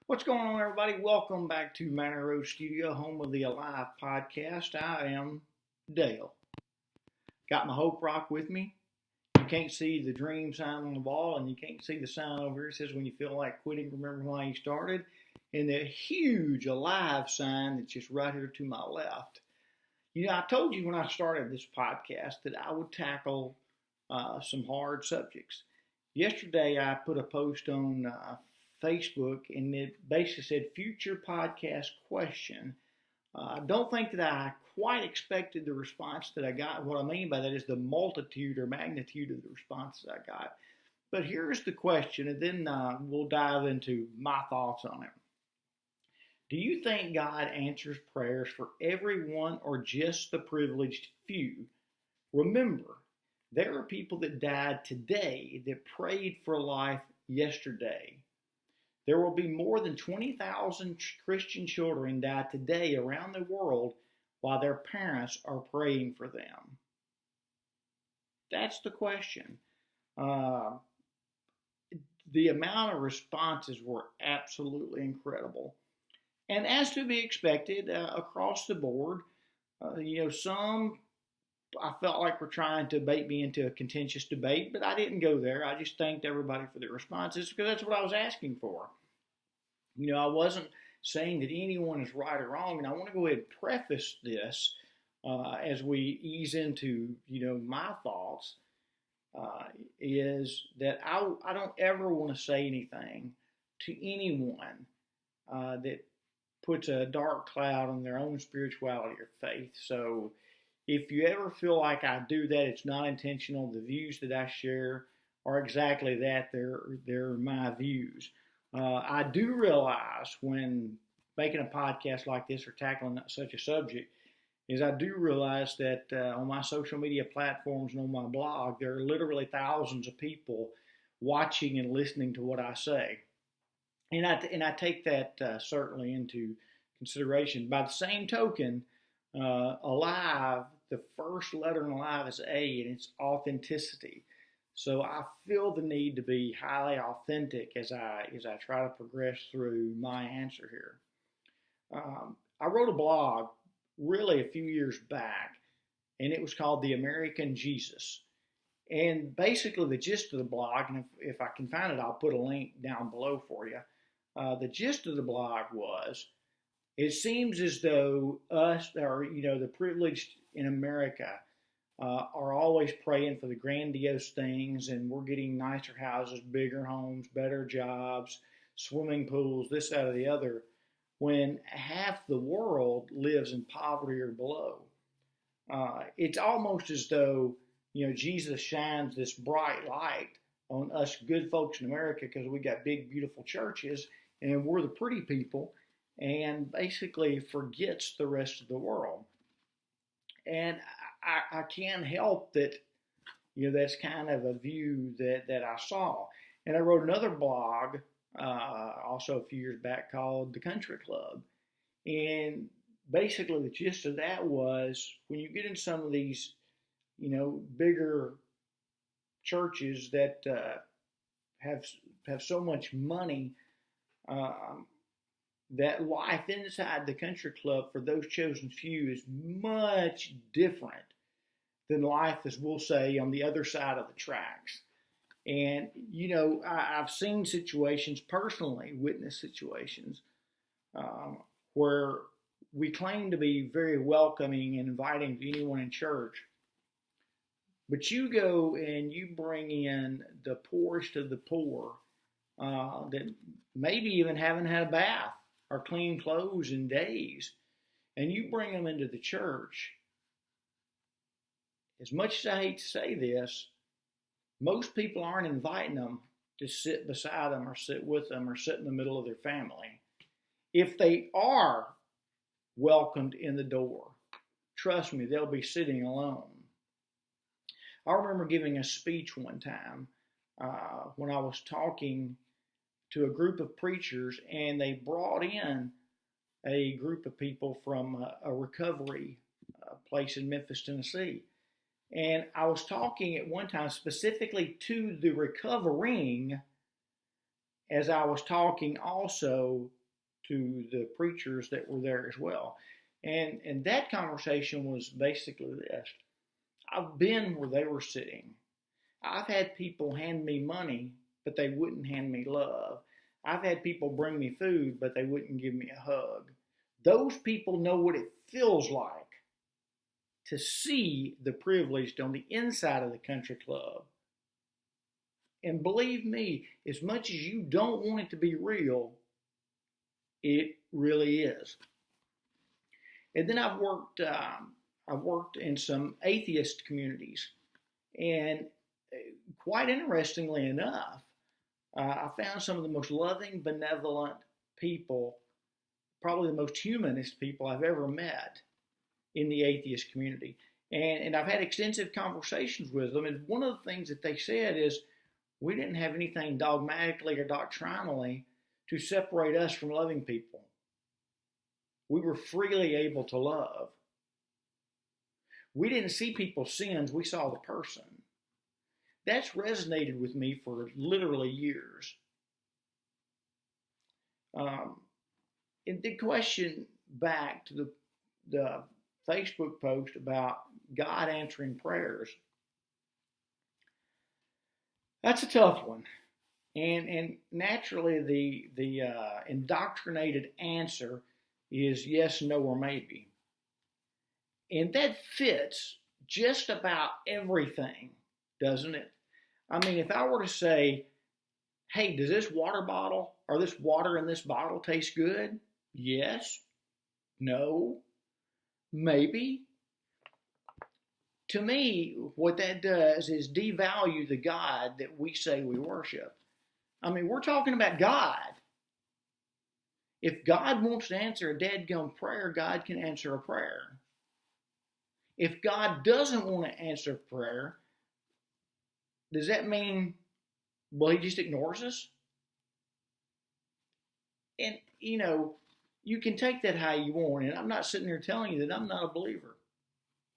What's going on, everybody? Welcome back to Manor Road Studio, home of the Alive podcast. I am Dale. Got my Hope Rock with me. You can't see the dream sign on the wall, and you can't see the sign over here. It says, when you feel like quitting, remember why you started. And the huge Alive sign that's just right here to my left. I told you when I started this podcast that I would tackle some hard subjects. Yesterday, I put a post on Facebook, and it basically said future podcast question. I don't think that I quite expected the response that I got. What I mean by that is the multitude or magnitude of the responses I got. But here's the question, and then we'll dive into my thoughts on it. Do you think God answers prayers for everyone or just the privileged few? Remember, there are people that died today that prayed for life yesterday. There will be more than 20,000 Christian children die today around the world while their parents are praying for them. That's the question. The amount of responses were absolutely incredible. And as to be expected, across the board, some I felt like were trying to bait me into a contentious debate, but I didn't go there. I just thanked everybody for their responses because that's what I was asking for. I wasn't saying that anyone is right or wrong, and I want to go ahead and preface this as we ease into, my thoughts, is that I don't ever want to say anything to anyone that puts a dark cloud on their own spirituality or faith. So if you ever feel like I do that, it's not intentional. The views that I share are exactly that. They're my views. I do realize when making a podcast like this or tackling such a subject is I do realize that on my social media platforms and on my blog, there are literally thousands of people watching and listening to what I say. And I take that certainly into consideration. By the same token, Alive, the first letter in Alive is A, and it's authenticity. So I feel the need to be highly authentic as I try to progress through my answer here. I wrote a blog really a few years back, and it was called The American Jesus. And basically the gist of the blog, and if I can find it, I'll put a link down below for you. The gist of the blog was, it seems as though us, or the privileged in America, are always praying for the grandiose things, and we're getting nicer houses, bigger homes, better jobs, swimming pools, this, that, or the other, when half the world lives in poverty or below. It's almost as though, Jesus shines this bright light on us good folks in America because we got big, beautiful churches, and we're the pretty people, and basically forgets the rest of the world. And I can't help that, that's kind of a view that I saw. And I wrote another blog also a few years back called The Country Club. And basically the gist of that was, when you get in some of these, bigger churches that have so much money, that life inside the country club for those chosen few is much different than life, as we'll say, on the other side of the tracks. And, I've seen situations, personally witnessed situations, where we claim to be very welcoming and inviting to anyone in church, but you go and you bring in the poorest of the poor that maybe even haven't had a bath or clean clothes in days, and you bring them into the church. As much as I hate to say this, most people aren't inviting them to sit beside them or sit with them or sit in the middle of their family. If they are welcomed in the door, trust me, they'll be sitting alone. I remember giving a speech one time when I was talking to a group of preachers, and they brought in a group of people from a recovery place in Memphis, Tennessee. And I was talking at one time specifically to the recovering, as I was talking also to the preachers that were there as well. And that conversation was basically this. I've been where they were sitting. I've had people hand me money, but they wouldn't hand me love. I've had people bring me food, but they wouldn't give me a hug. Those people know what it feels like to see the privileged on the inside of the country club. And believe me, as much as you don't want it to be real, it really is. And then I've worked in some atheist communities, and quite interestingly enough, I found some of the most loving, benevolent people, probably the most humanist people I've ever met in the atheist community. And I've had extensive conversations with them, and one of the things that they said is, we didn't have anything dogmatically or doctrinally to separate us from loving people. We were freely able to love. We didn't see people's sins, we saw the person. That's resonated with me for literally years. And the question back to the Facebook post about God answering prayers, that's a tough one. And naturally the indoctrinated answer is yes, no, or maybe. And that fits just about everything, doesn't it? I mean, if I were to say, hey, does this water bottle or this water in this bottle taste good? Yes. No. Maybe. To me, what that does is devalue the God that we say we worship. I mean, we're talking about God. If God wants to answer a dadgum prayer, God can answer a prayer. If God doesn't want to answer prayer, does that mean, well, he just ignores us? And, you know, you can take that how you want. And I'm not sitting here telling you that I'm not a believer.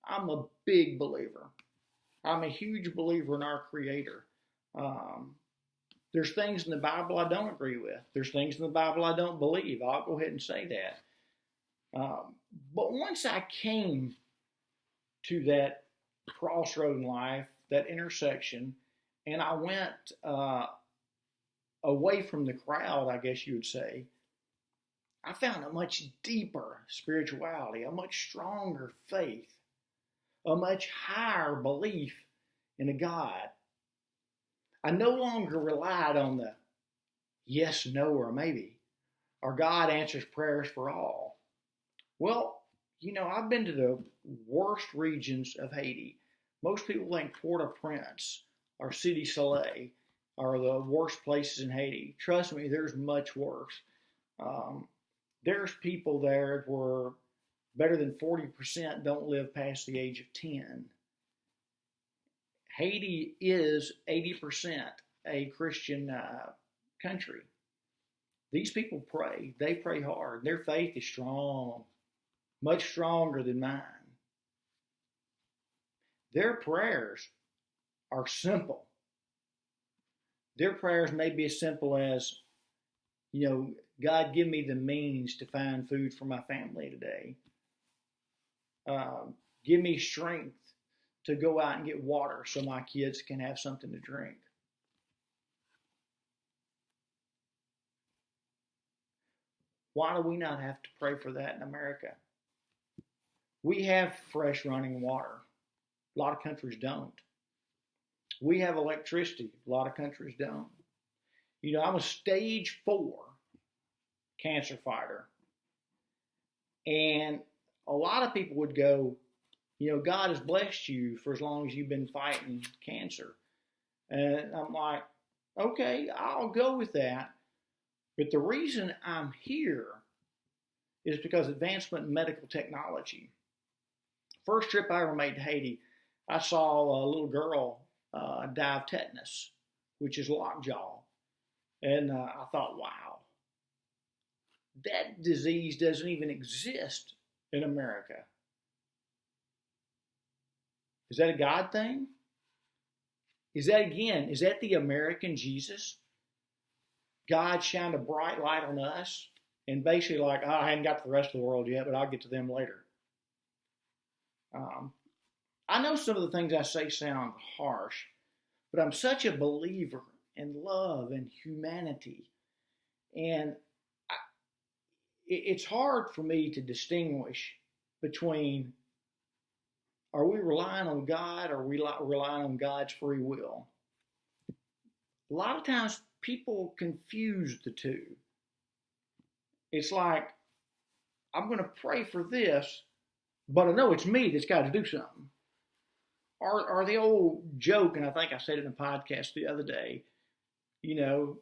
I'm a big believer. I'm a huge believer in our Creator. There's things in the Bible I don't agree with. There's things in the Bible I don't believe. I'll go ahead and say that. But once I came to that crossroad in life, that intersection, and I went away from the crowd, I guess you would say, I found a much deeper spirituality, a much stronger faith, a much higher belief in a God. I no longer relied on the yes, no, or maybe, or God answers prayers for all. Well, you know, I've been to the worst regions of Haiti. Most people think Port-au-Prince or Cité Soleil are the worst places in Haiti. Trust me, there's much worse. There's people there where better than 40% don't live past the age of 10. Haiti is 80% a Christian country. These people pray. They pray hard. Their faith is strong, much stronger than mine. Their prayers are simple. Their prayers may be as simple as, you know, God, give me the means to find food for my family today. Give me strength to go out and get water so my kids can have something to drink. Why do we not have to pray for that in America? We have fresh running water. A lot of countries don't. We have electricity. A lot of countries don't. You know, I'm a stage 4 cancer fighter. And a lot of people would go, you know, God has blessed you for as long as you've been fighting cancer. And I'm like, okay, I'll go with that. But the reason I'm here is because advancement in medical technology. First trip I ever made to Haiti, I saw a little girl die of tetanus, which is lockjaw. And I thought, wow, that disease doesn't even exist in America. Is that a God thing? Is that the American Jesus? God shined a bright light on us and basically like, oh, I hadn't got to the rest of the world yet, but I'll get to them later. I know some of the things I say sound harsh, but I'm such a believer in love and humanity. And it's hard for me to distinguish between, are we relying on God or are we relying on God's free will? A lot of times people confuse the two. It's like, I'm going to pray for this, but I know it's me that's got to do something. Or the old joke, and I think I said it in a podcast the other day, you know,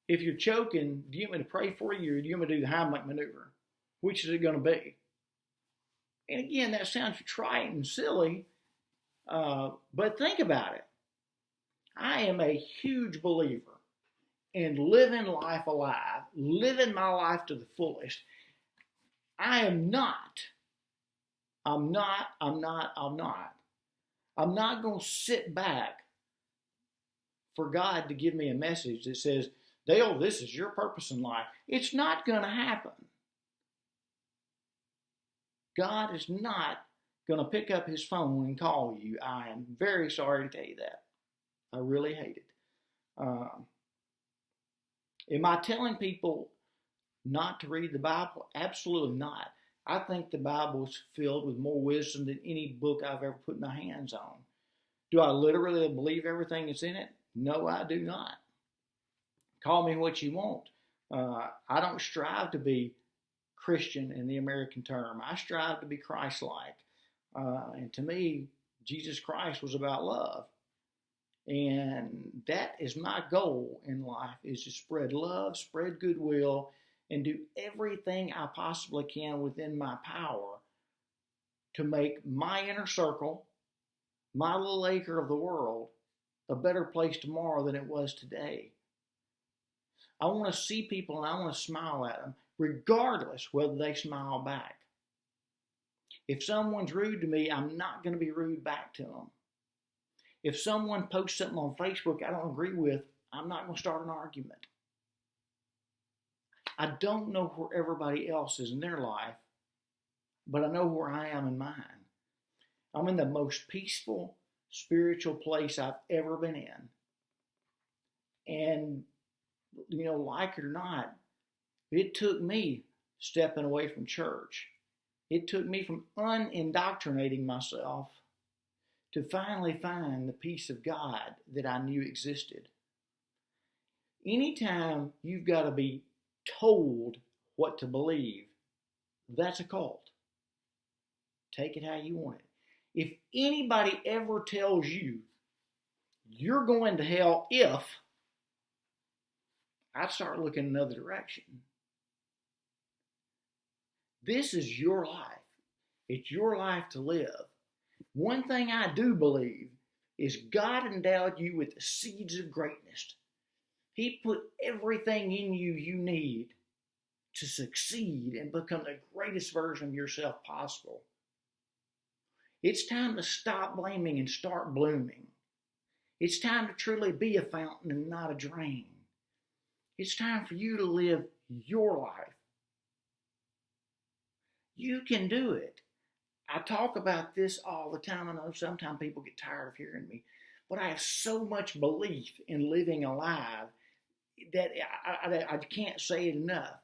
if you're choking, do you want me to pray for you or do you want me to do the Heimlich maneuver? Which is it going to be? And again, that sounds trite and silly, but think about it. I am a huge believer in living life alive, living my life to the fullest. I'm not going to sit back for God to give me a message that says, Dale, this is your purpose in life. It's not going to happen. God is not going to pick up his phone and call you. I am very sorry to tell you that. I really hate it. Am I telling people not to read the Bible? Absolutely not. I think the Bible is filled with more wisdom than any book I've ever put my hands on. Do I literally believe everything that's in it? No, I do not. Call me what you want. I don't strive to be Christian in the American term. I strive to be Christ-like. And to me, Jesus Christ was about love. And that is my goal in life, is to spread love, spread goodwill, and do everything I possibly can within my power to make my inner circle, my little acre of the world, a better place tomorrow than it was today. I want to see people and I want to smile at them, regardless whether they smile back. If someone's rude to me, I'm not going to be rude back to them. If someone posts something on Facebook I don't agree with, I'm not going to start an argument. I don't know where everybody else is in their life, but I know where I am in mine. I'm in the most peaceful, spiritual place I've ever been in. And, you know, like it or not, it took me stepping away from church. It took me from unindoctrinating myself to finally find the peace of God that I knew existed. Anytime you've got to be told what to believe, that's a cult. Take it how you want it. If anybody ever tells you you're going to hell if, I'd start looking another direction. This is your life. It's your life to live. One thing I do believe is God endowed you with the seeds of greatness. He put everything in you you need to succeed and become the greatest version of yourself possible. It's time to stop blaming and start blooming. It's time to truly be a fountain and not a drain. It's time for you to live your life. You can do it. I talk about this all the time. I know sometimes people get tired of hearing me, but I have so much belief in living alive that I can't say it enough.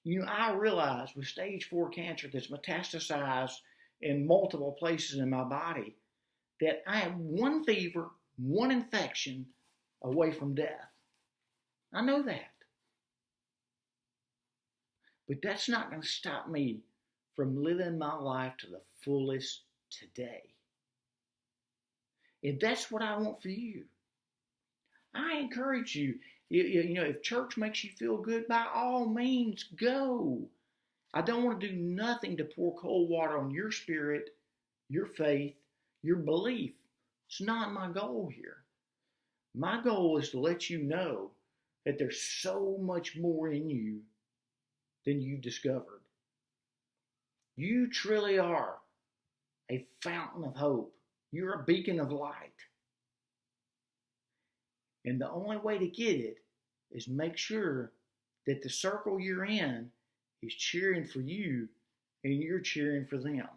You know, I realize with stage 4 cancer that's metastasized in multiple places in my body that I am one fever, one infection away from death. I know that. But that's not going to stop me from living my life to the fullest today. And that's what I want for you. I encourage you, you know, if church makes you feel good, by all means, go. I don't want to do nothing to pour cold water on your spirit, your faith, your belief. It's not my goal here. My goal is to let you know that there's so much more in you than you discovered. You truly are a fountain of hope. You're a beacon of light. And the only way to get it is make sure that the circle you're in is cheering for you and you're cheering for them.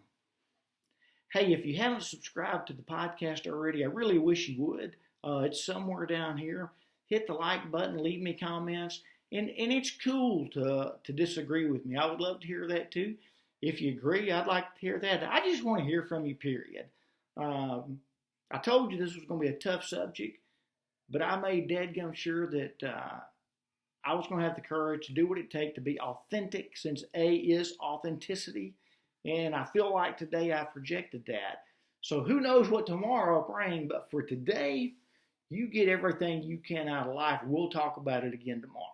Hey, if you haven't subscribed to the podcast already, I really wish you would. It's somewhere down here. Hit the like button, leave me comments, and it's cool to disagree with me. I would love to hear that too. If you agree, I'd like to hear that. I just want to hear from you, period. I told you this was going to be a tough subject, but I made dadgum sure that I was going to have the courage to do what it takes to be authentic, since A is authenticity. And I feel like today I projected that. So who knows what tomorrow will bring, but for today, you get everything you can out of life. We'll talk about it again tomorrow.